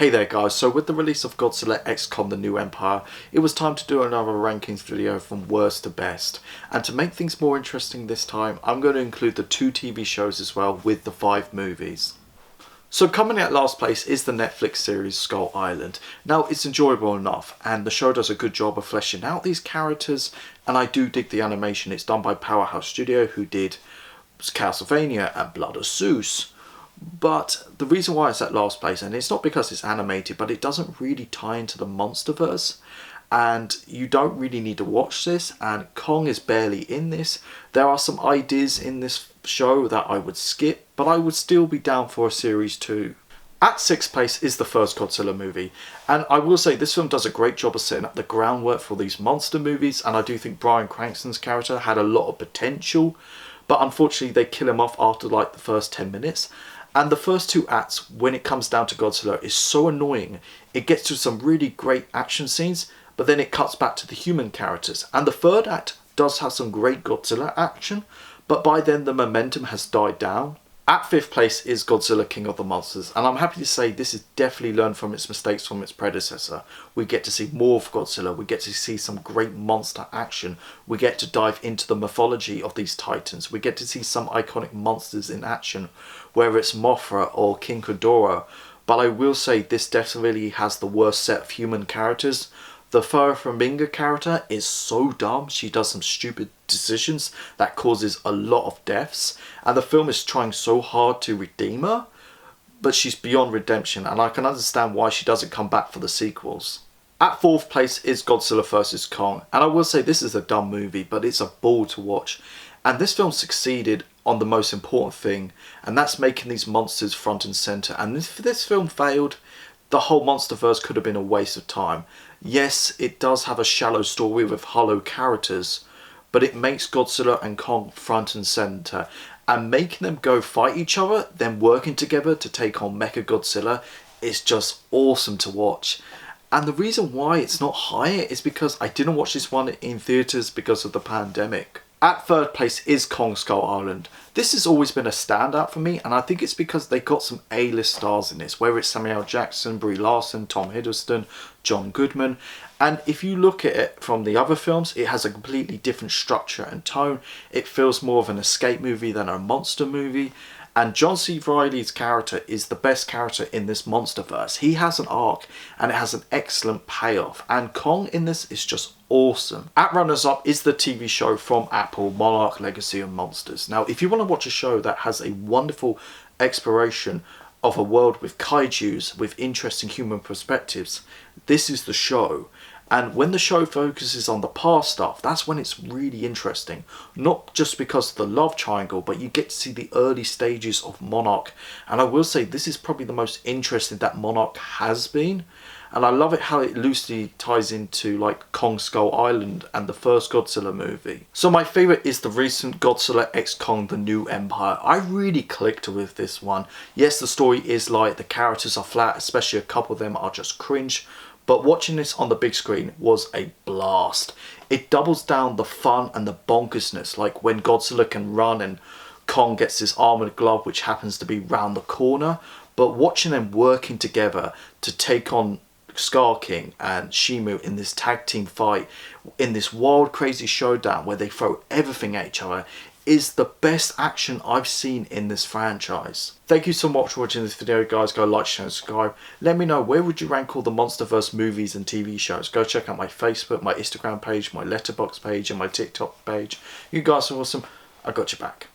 Hey there guys, so with the release of Godzilla X Kong The New Empire, it was time to do another rankings video from worst to best. And to make things more interesting this time, I'm going to include the 2 TV shows as well with the 5 movies. So coming at last place is the Netflix series Skull Island. Now it's enjoyable enough and the show does a good job of fleshing out these characters, and I do dig the animation. It's done by Powerhouse Studio, who did Castlevania and Blood of Zeus. But the reason why it's at last place, and it's not because it's animated, but it doesn't really tie into the Monsterverse, and you don't really need to watch this, and Kong is barely in this. There are some ideas in this show that I would skip, but I would still be down for a series 2. At 6th place is the first Godzilla movie, and I will say this film does a great job of setting up the groundwork for these monster movies, and I do think Bryan Cranston's character had a lot of potential, but unfortunately they kill him off after like the first 10 minutes. And the first 2 acts, when it comes down to Godzilla, is so annoying. It gets to some really great action scenes, but then it cuts back to the human characters. And the 3rd act does have some great Godzilla action, but by then the momentum has died down. At 5th place is Godzilla King of the Monsters, and I'm happy to say this has definitely learned from its mistakes from its predecessor. We get to see more of Godzilla, we get to see some great monster action, we get to dive into the mythology of these titans, we get to see some iconic monsters in action, whether it's Mothra or King Ghidorah. But I will say this definitely has the worst set of human characters. The Furminga character is so dumb, she does some stupid decisions that causes a lot of deaths, and the film is trying so hard to redeem her, but she's beyond redemption, and I can understand why she doesn't come back for the sequels. At 4th place is Godzilla vs Kong, and I will say this is a dumb movie, but it's a ball to watch, and this film succeeded on the most important thing, and that's making these monsters front and centre, and if this film failed, the whole Monsterverse could have been a waste of time. Yes, it does have a shallow story with hollow characters, but it makes Godzilla and Kong front and centre, and making them go fight each other, then working together to take on Mechagodzilla is just awesome to watch. And the reason why it's not higher is because I didn't watch this one in theatres because of the pandemic. At 3rd place is Kong Skull Island. This has always been a standout for me, and I think it's because they got some A-list stars in this, whether it's Samuel L. Jackson, Brie Larson, Tom Hiddleston, John Goodman. And if you look at it from the other films, it has a completely different structure and tone. It feels more of an escape movie than a monster movie. And John C. Reilly's character is the best character in this Monsterverse. He has an arc and it has an excellent payoff. And Kong in this is just awesome. At runners up is the TV show from Apple, Monarch Legacy of Monsters. Now, if you want to watch a show that has a wonderful exploration of a world with kaijus, with interesting human perspectives, this is the show. And when the show focuses on the past stuff, that's when it's really interesting. Not just because of the love triangle, but you get to see the early stages of Monarch. And I will say this is probably the most interesting that Monarch has been. And I love it how it loosely ties into like Kong Skull Island and the first Godzilla movie. So my favourite is the recent Godzilla X Kong The New Empire. I really clicked with this one. Yes, the story is light, the characters are flat, especially a couple of them are just cringe. But watching this on the big screen was a blast. It doubles down the fun and the bonkersness, like when Godzilla can run and Kong gets this armoured glove which happens to be round the corner. But watching them working together to take on Scar King and Shimu in this tag team fight, in this wild crazy showdown where they throw everything at each other, is the best action I've seen in this franchise. Thank you so much for watching this video guys. Go like, share and subscribe. Let me know where would you rank all the Monsterverse movies and TV shows. Go check out my Facebook, my Instagram page, my Letterboxd page and my TikTok page. You guys are awesome. I got your back.